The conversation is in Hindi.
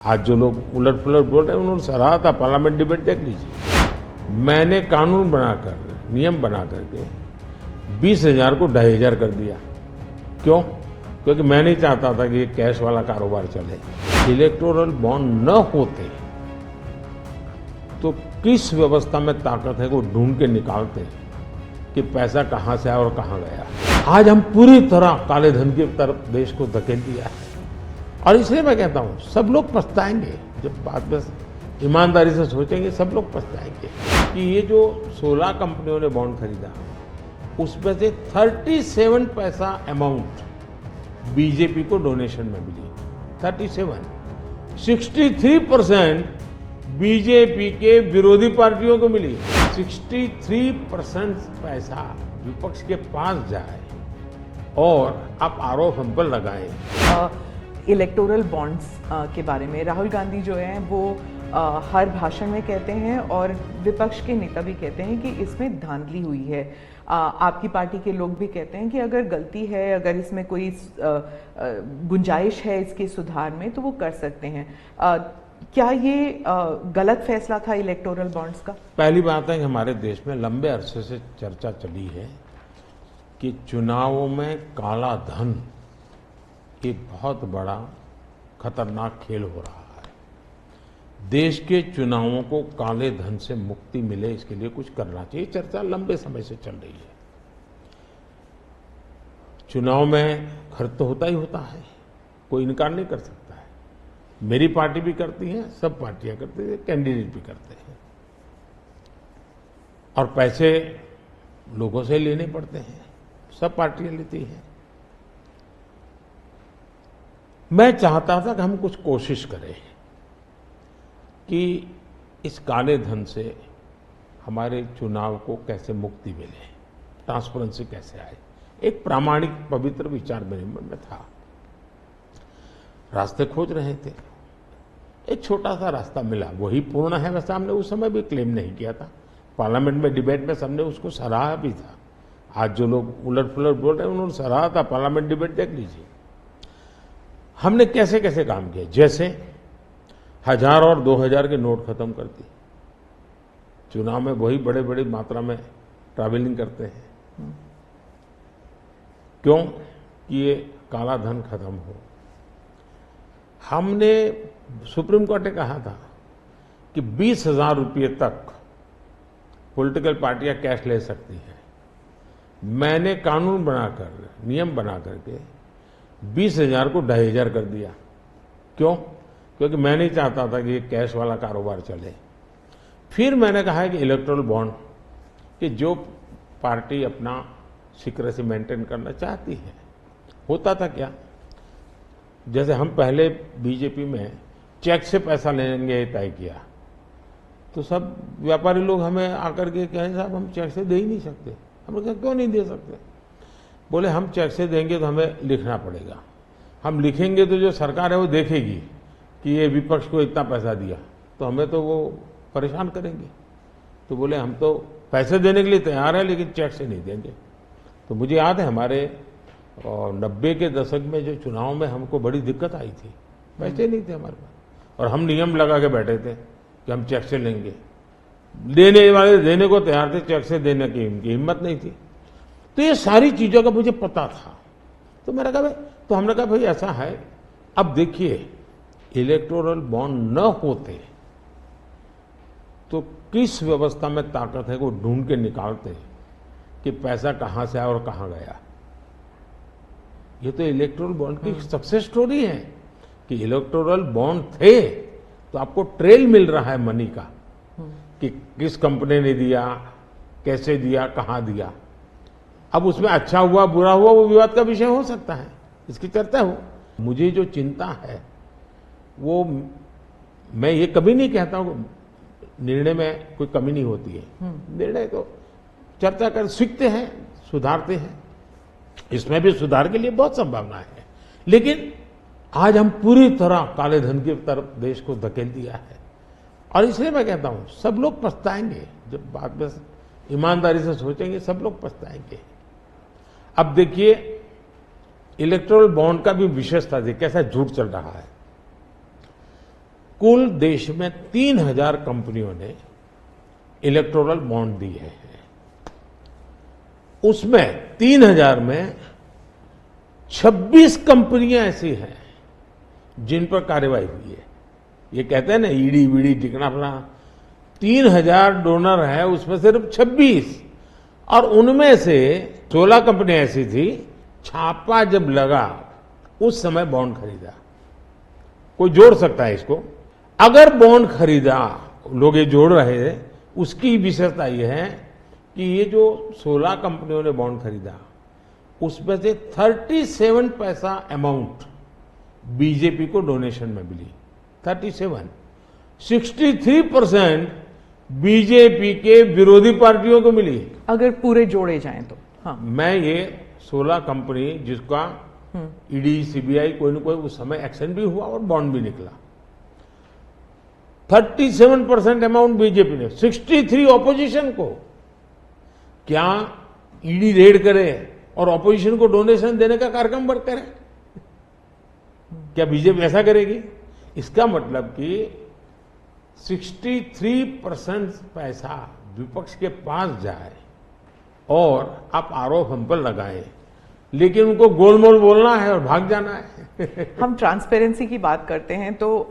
आज जो लोग उलट पुलट बोल रहे हैं उन्होंने सराहा था। पार्लियामेंट डिबेट देख लीजिए। मैंने कानून बनाकर, नियम बना करके 20,000 को 2,500 कर दिया। क्यों? क्योंकि मैं नहीं चाहता था कि ये कैश वाला कारोबार चले। इलेक्टोरल बॉन्ड न होते तो किस व्यवस्था में ताकत है वो ढूंढ के निकालते कि पैसा कहां से आया और कहां गया। आज हम पूरी तरह काले धन की तरफ देश को धकेल दिया है और इसलिए मैं कहता हूं सब लोग पछताएंगे। जब बात में ईमानदारी से सोचेंगे सब लोग पछताएंगे कि ये जो 16 कंपनियों ने बॉन्ड खरीदा उसमें से 37 पैसा अमाउंट बीजेपी को डोनेशन में मिली। 37 63% बीजेपी के विरोधी पार्टियों को मिली। 63% पैसा विपक्ष के पास जाए और आप आरोप हम पर लगाएं। इलेक्टोरल बॉन्ड्स के बारे में राहुल गांधी जो हैं वो हर भाषण में कहते हैं और विपक्ष के नेता भी कहते हैं कि इसमें धांधली हुई है। आपकी पार्टी के लोग भी कहते हैं कि अगर गलती है, अगर इसमें कोई गुंजाइश है इसके सुधार में तो वो कर सकते हैं। क्या ये गलत फैसला था इलेक्टोरल बॉन्ड्स का? पहली बात है कि हमारे देश में लंबे अरसे से चर्चा चली है कि चुनावों में काला धन एक बहुत बड़ा खतरनाक खेल हो रहा है। देश के चुनावों को काले धन से मुक्ति मिले इसके लिए कुछ करना चाहिए। चर्चा लंबे समय से चल रही है। चुनाव में खर्च तो होता ही होता है, कोई इनकार नहीं कर सकता है। मेरी पार्टी भी करती है, सब पार्टियां करती है, कैंडिडेट भी करते हैं और पैसे लोगों से लेने पड़ते हैं, सब पार्टियां लेती हैं। मैं चाहता था कि हम कुछ कोशिश करें कि इस काले धन से हमारे चुनाव को कैसे मुक्ति मिले, ट्रांसपेरेंसी कैसे आए। एक प्रामाणिक पवित्र विचार मेरे मन में था। रास्ते खोज रहे थे, एक छोटा सा रास्ता मिला, वही पूर्ण है। वैसे हमने उस समय भी क्लेम नहीं किया था। पार्लियामेंट में डिबेट में सबने उसको सराहा भी था। आज जो लोग उलट पुलट बोल रहे हैं उन्होंने सराहा था। पार्लियामेंट डिबेट देख लीजिए। हमने कैसे कैसे काम किया। जैसे 1000 और 2000 के नोट खत्म कर दिए। चुनाव में वही बड़े बड़ी मात्रा में ट्रैवलिंग करते हैं। क्यों? कि ये काला धन खत्म हो। हमने सुप्रीम कोर्ट ने कहा था कि 20,000 रुपये तक पॉलिटिकल पार्टियां कैश ले सकती हैं। मैंने कानून बनाकर, नियम बना करके 20,000 को 2,500 कर दिया। क्यों? क्योंकि मैं नहीं चाहता था कि ये कैश वाला कारोबार चले। फिर मैंने कहा है कि इलेक्टोरल बॉन्ड कि जो पार्टी अपना सीक्रेसी मेंटेन करना चाहती है। होता था क्या, जैसे हम पहले बीजेपी में चेक से पैसा लेंगे तय किया तो सब व्यापारी लोग हमें आकर के कहें साहब हम चेक से दे ही नहीं सकते। हमने कहा क्यों नहीं दे सकते? बोले हम चेक से देंगे तो हमें लिखना पड़ेगा। हम लिखेंगे तो जो सरकार है वो देखेगी कि ये विपक्ष को इतना पैसा दिया तो हमें तो वो परेशान करेंगे। तो बोले हम तो पैसे देने के लिए तैयार है लेकिन चेक से नहीं देंगे। तो मुझे याद है हमारे 90 के दशक में जो चुनाव में हमको बड़ी दिक्कत आई थी, पैसे नहीं थे हमारे पास और हम नियम लगा के बैठे थे कि हम चेक से लेंगे। देने वाले देने को तैयार थे, चेक से देने की उनकी हिम्मत नहीं थी। तो ये सारी चीजों का मुझे पता था। तो मैंने कहा भाई, तो हमने कहा भाई ऐसा है, अब देखिए इलेक्टोरल बॉन्ड न होते तो किस व्यवस्था में ताकत है वो ढूंढ के निकालते कि पैसा कहां से आया और कहां गया। ये तो इलेक्टोरल बॉन्ड की सक्सेस स्टोरी है कि इलेक्टोरल बॉन्ड थे तो आपको ट्रेल मिल रहा है मनी का कि किस कंपनी ने दिया, कैसे दिया, कहां दिया। अब उसमें अच्छा हुआ बुरा हुआ वो विवाद का विषय हो सकता है, इसकी चर्चा हो। मुझे जो चिंता है वो, मैं ये कभी नहीं कहता हूं निर्णय में कोई कमी नहीं होती है। निर्णय तो चर्चा कर सीखते हैं, सुधारते हैं। इसमें भी सुधार के लिए बहुत संभावना है, लेकिन आज हम पूरी तरह काले धन की तरफ देश को धकेल दिया है और इसलिए मैं कहता हूं सब लोग पछताएंगे। जब बात में ईमानदारी से सोचेंगे सब लोग पछताएंगे। अब देखिए इलेक्टोरल बॉन्ड का भी विशेषता थी, कैसा झूठ चल रहा है। कुल देश में 3000 कंपनियों ने इलेक्टोरल बॉन्ड दिए हैं। उसमें 3000 में 26 कंपनियां ऐसी हैं जिन पर कार्रवाई हुई है। ये कहते हैं ना ईडी वीडी टिकना फला, 3000 डोनर है, उसमें सिर्फ 26, और उनमें से 16 कंपनियां ऐसी थी, छापा जब लगा उस समय बॉन्ड खरीदा। कोई जोड़ सकता है इसको? अगर बॉन्ड खरीदा, लोग ये जोड़ रहे हैं, उसकी विशेषता यह है कि ये जो 16 कंपनियों ने बॉन्ड खरीदा, उसमें से 37 पैसा अमाउंट बीजेपी को डोनेशन में मिली। 37, 63% बीजेपी के विरोधी पार्टियों को मिली। अगर पूरे जोड़े जाएं तो हाँ। मैं ये 16 कंपनी जिसका ईडी सीबीआई कोई न कोई उस समय एक्शन भी हुआ और बॉन्ड भी निकला, 37% अमाउंट बीजेपी ने, 63 ऑपोजिशन को। क्या ईडी रेड करे और ऑपोजिशन को डोनेशन देने का कार्यक्रम बंद करे? क्या बीजेपी ऐसा करेगी? इसका मतलब कि 63% पैसा विपक्ष के पास जाए और आप आरोप हम पर लगाएं, लेकिन उनको गोलमोल बोलना है और भाग जाना है। हम ट्रांसपेरेंसी की बात करते हैं तो